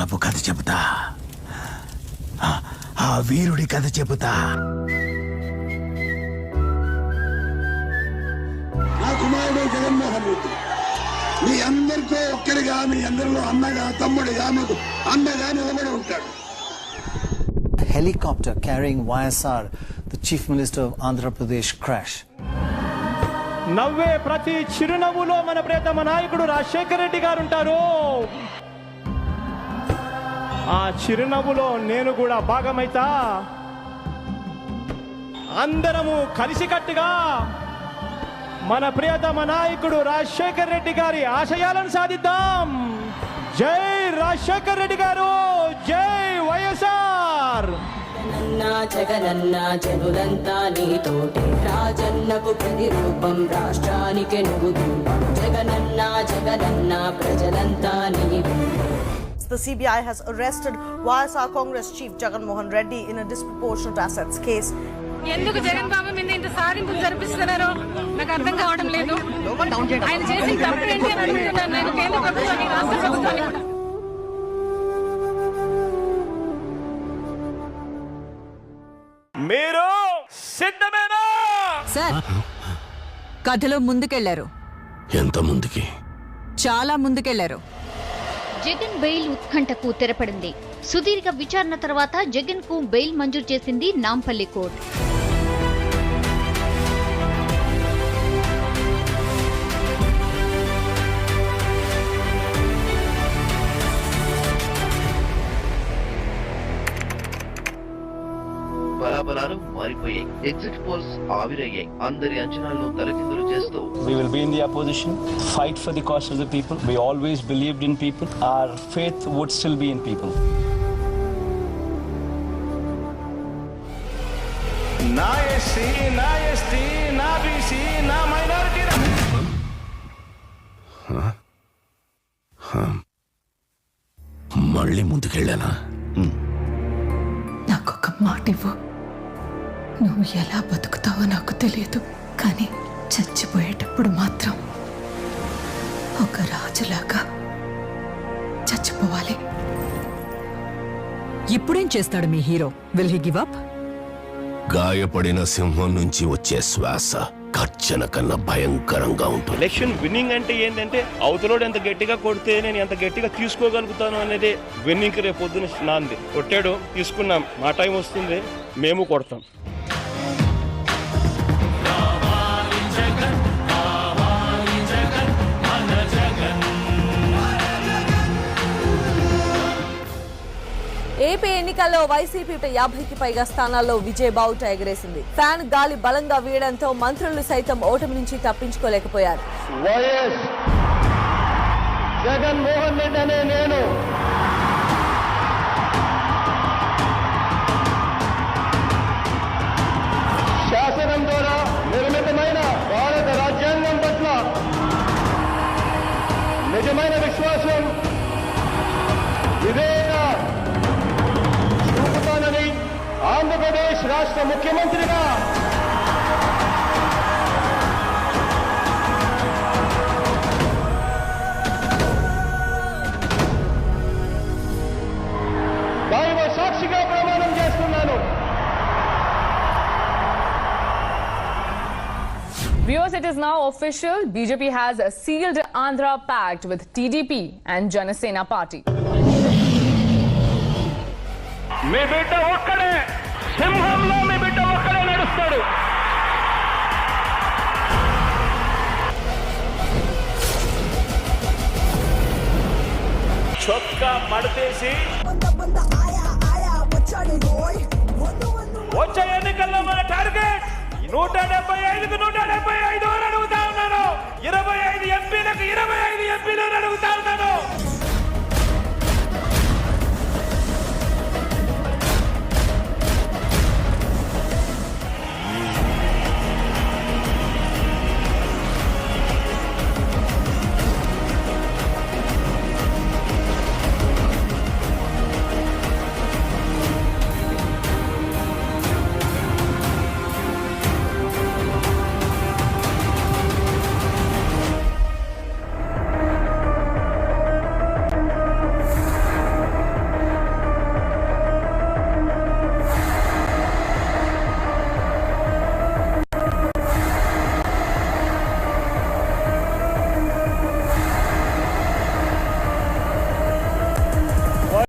కాలపు కథ చెబుతా, ఆ వీరుడి కథ చెబుతా. నా కుమారుడు జగన్మోహన్ రెడ్డి మీ అందరితో ఒక్కరిగా, మీ అందరిలో అన్నగా, తమ్ముడిగా, మీకు అన్నగా నిలబడి ఉంటాడు. Helicopter carrying YSR, the Chief Minister of Andhra Pradesh, crash. నవ్వే ప్రతి చిరునవ్వులో మన ప్రియతమ నాయకుడు రాజశేఖర రెడ్డి గారు ఉంటారు. ఆ చిరునవ్వులో నేను కూడా భాగమైతా. అందరము కలిసికట్టుగా మన ప్రియతమ నాయకుడు రాజశేఖర రెడ్డి గారి ఆశయాలను సాధిద్దాం. జై రాజశేఖర రెడ్డి గారు, జై వైఎస్ఆర్. జగనన్న జనులంతా నీతోటి, రాజన్నకు ప్రతిరూపం, రాష్ట్రానికి నువ్వు రూపం. జగనన్న జగనన్న ప్రజలంతా నీవు. The CBI has arrested YSR Congress Chief Jagan Mohan Reddy in a disproportionate assets case. ఎందుకు జగన్ బాబు మీద ఇంత సాధింపులు జరిపిస్తున్నారో నాకు అర్థం కావడం లేదు. ఆయన చేసిన తప్పు ఏంటి అని అడుగుతున్నాను నేను కేంద్ర ప్రభుత్వాన్ని, రాష్ట్ర ప్రభుత్వాన్ని కూడా. మీరు సిద్ధమేనా? సార్, కథలో ముందుకెళ్లారు. ఎంత ముందుకి? చాలా ముందుకెళ్లారు. జగన్ బెయిల్ ఉత్కంఠకు తెరపడింది. సుదీర్ఘ విచారణ తర్వాత జగన్ కు బెయిల్ మంజూరు చేసింది నాంపల్లి కోర్టు. బలాబలాలు మారిపోయాయి. ఎగ్జిట్ పోల్స్ ఆవిరయ్యాయి. అందరి అంచనాలను తలకిందులు చేస్తూ We will be in the opposition, fight for the cause of the people. We always believed in people. Our faith would still be in people. నా ఎస్సీ, నా ఎస్టీ, నా బీసీ, నా మైనారిటీ. మళ్ళీ ముందుకెళ్ళానా? నాకొక మాట ఇవ్వు. నువ్వు ఎలా బతుకుతావో నాకు తెలియదు, కానీ చచ్చిపోయేటప్పుడు మాత్రం ఒక రాజులాగా చచ్చిపోవాలి. ఇప్పుడేం చేస్తాడు మీ hero? Will he give up? గాయపడిన సింహం నుంచి వచ్చే శ్వాస కర్చన కన్నా భయంకరంగా ఉంటుంది. ఎలక్షన్ విన్నింగ్ అంటే ఏంటంటే అవతలోడు ఎంత గట్టిగా కొడితే నేను ఎంత గట్టిగా తీసుకోగలుగుతాను అనేది విన్నింగ్. రేపు పొద్దున నాంది కొట్టాడు, తీసుకున్నాం. మా టైం వస్తుంది, మేము కొడతాం. ఏపీ ఎన్నికల్లో వైసీపీ 50కి పైగా స్థానాల్లో విజయ్ బావుట ఎగరేసింది. ఫ్యాన్ గాలి బలంగా వీయడంతో మంత్రులు సైతం ఓటమి నుంచి తప్పించుకోలేకపోయారు. వైఎస్ జగన్మోహన్ రెడ్డి అనే నేను శాసనం ద్వారా నిర్మితమైన భారత రాజ్యాంగం పట్ల నిజమైన విశ్వాసం, వివేక చూపుతానని ఆంధ్రప్రదేశ్ రాష్ట్ర ముఖ్యమంత్రిగా దైవ సాక్షిగా ప్రమాణం చేస్తున్నాను. Viewers, it is now official. BJP has sealed Andhra pact with TDP and Janasena party. మీ బిడ్డ ఒక్కడే, సింహంలో మీ బిడ్డ ఒక్కడే నడుస్తాడు. చొక్కా మడతేసి వచ్చే ఎన్నికల్లో మన టార్గెట్ 175కు 175 అడుగుతా ఉన్నాను. 25 ఎంపీలకు 25 ఎంపీలు అడుగుతా ఉన్నాను.